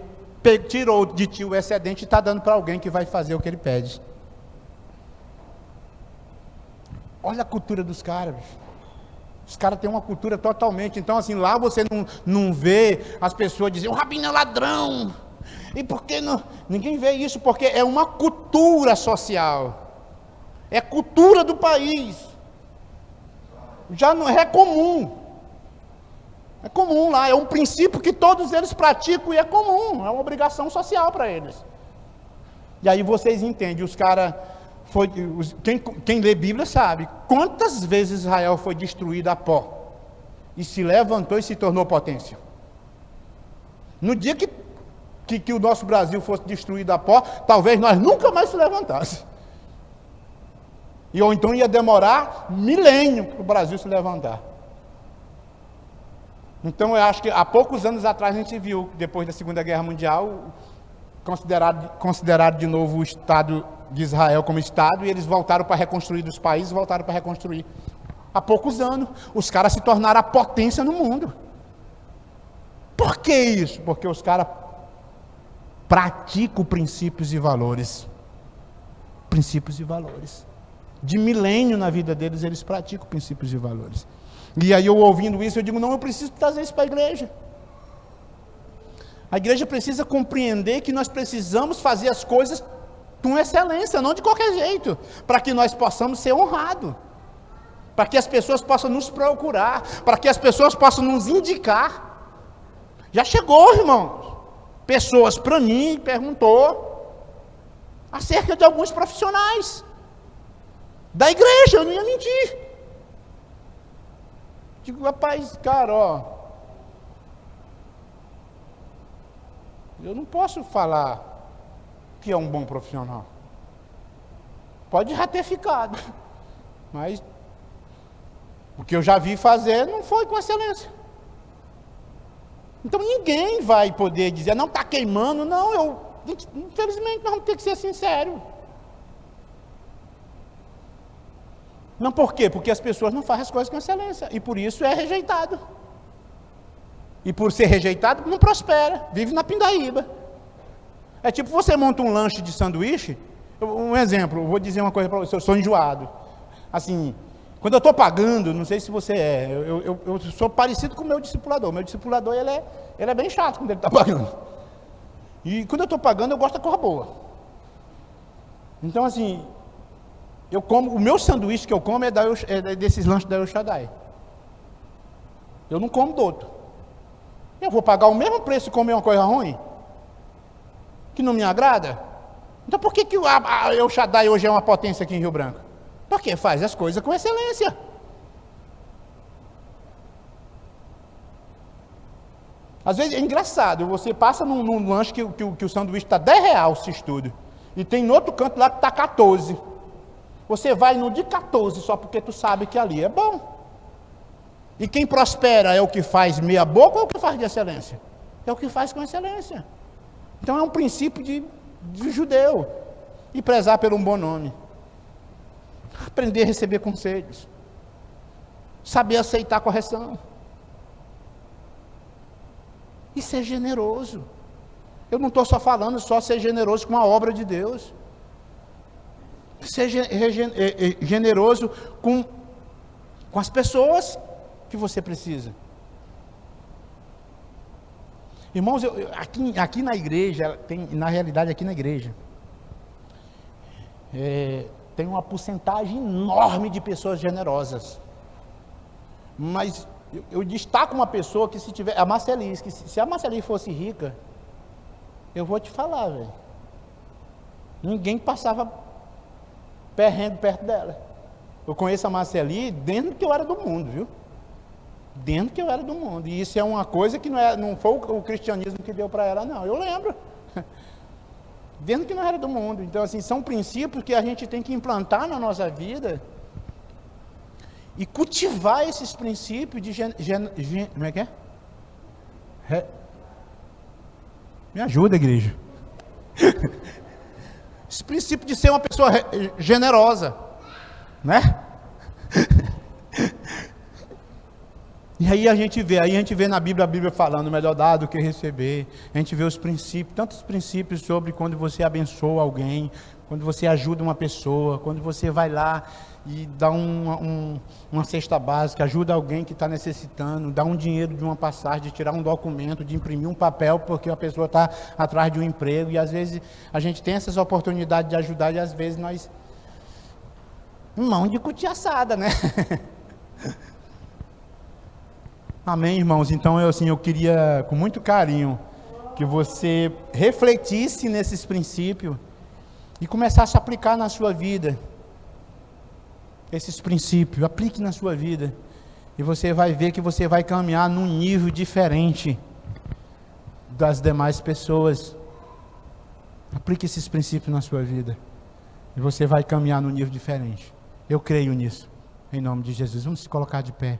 tirou de ti o excedente e está dando para alguém que vai fazer o que Ele pede. Olha a cultura dos caras. Os caras têm uma cultura totalmente. Então assim, lá você não vê as pessoas dizendo, o rabino é ladrão. E por que não? Ninguém vê isso, porque é uma cultura social. É cultura do país. Já não é comum. É comum lá, é um princípio que todos eles praticam e é comum, é uma obrigação social para eles. E aí vocês entendem, os caras, quem lê Bíblia sabe, quantas vezes Israel foi destruída a pó, e se levantou e se tornou potência. No dia que o nosso Brasil fosse destruído a pó, talvez nós nunca mais se levantássemos. Ou então ia demorar milênio para o Brasil se levantar. Então eu acho que há poucos anos atrás a gente viu, depois da Segunda Guerra Mundial, considerado de novo o Estado de Israel como Estado, e eles voltaram para reconstruir os países, voltaram para reconstruir. Há poucos anos, os caras se tornaram a potência no mundo. Por que isso? Porque os caras praticam princípios e valores. Princípios e valores. De milênio na vida deles, eles praticam princípios e valores. E aí eu ouvindo isso, eu digo, não, eu preciso trazer isso para a igreja. A igreja precisa compreender que nós precisamos fazer as coisas com excelência, não de qualquer jeito, para que nós possamos ser honrados, para que as pessoas possam nos procurar, para que as pessoas possam nos indicar. Já chegou, irmãos, pessoas para mim perguntou acerca de alguns profissionais da igreja, eu não ia mentir. Digo, rapaz, cara, ó, eu não posso falar que é um bom profissional. Pode já ter ficado, mas o que eu já vi fazer não foi com excelência. Então ninguém vai poder dizer, não, está queimando, não, infelizmente nós vamos ter que ser sinceros. Não, por quê? Porque as pessoas não fazem as coisas com excelência, e por isso é rejeitado. E por ser rejeitado, não prospera, vive na pindaíba. É tipo, você monta um lanche de sanduíche, um exemplo, eu vou dizer uma coisa para você, eu sou enjoado. Assim, quando eu estou pagando, não sei se você é, eu sou parecido com o meu discipulador ele é bem chato quando ele está pagando. E quando eu estou pagando, eu gosto da cor boa. Então assim, eu como, o meu sanduíche que eu como é desses lanches da El Shaddai. Eu não como do outro. Eu vou pagar o mesmo preço e comer uma coisa ruim? Que não me agrada? Então por que a El Shaddai hoje é uma potência aqui em Rio Branco? Porque faz as coisas com excelência. Às vezes é engraçado, você passa num lanche que o sanduíche está R$10 se estuda, e tem no outro canto lá que está 14. Você vai no de 14 só porque tu sabe que ali é bom. E quem prospera é o que faz meia boca ou o que faz de excelência? É o que faz com excelência. Então é um princípio de judeu. E prezar pelo um bom nome. Aprender a receber conselhos. saber aceitar a correção e ser generoso. Eu não estou só falando ser generoso com a obra de Deus. Ser generoso com as pessoas que você precisa. Irmãos, aqui na igreja, na realidade aqui na igreja, tem uma porcentagem enorme de pessoas generosas. Mas eu destaco uma pessoa que, se tiver, a Marcelis, que se a Marcelis fosse rica, eu vou te falar, velho, ninguém passava perrengue perto dela. Eu conheço a Marcelis dentro que eu era do mundo, viu? Dentro que eu era do mundo. E isso é uma coisa que não foi o cristianismo que deu para ela, não. Eu lembro. Dentro que não era do mundo. Então, assim, são princípios que a gente tem que implantar na nossa vida e cultivar esses princípios de como é que é? Me ajuda, igreja. Esse princípio de ser uma pessoa generosa, né? E aí a gente vê na Bíblia, a Bíblia falando, melhor dar do que receber. A gente vê os princípios, tantos princípios sobre quando você abençoa alguém, quando você ajuda uma pessoa, quando você vai lá e dá uma cesta básica, ajuda alguém que está necessitando, dá um dinheiro de uma passagem, de tirar um documento, de imprimir um papel, porque a pessoa está atrás de um emprego, e às vezes a gente tem essas oportunidades de ajudar, e às vezes nós, mão de cutiaçada, né? Amém, irmãos? Então, eu queria, com muito carinho, que você refletisse nesses princípios e começasse a aplicar na sua vida. Esses princípios, aplique na sua vida. E você vai ver que você vai caminhar num nível diferente das demais pessoas. Aplique esses princípios na sua vida. E você vai caminhar num nível diferente. Eu creio nisso. Em nome de Jesus. Vamos se colocar de pé.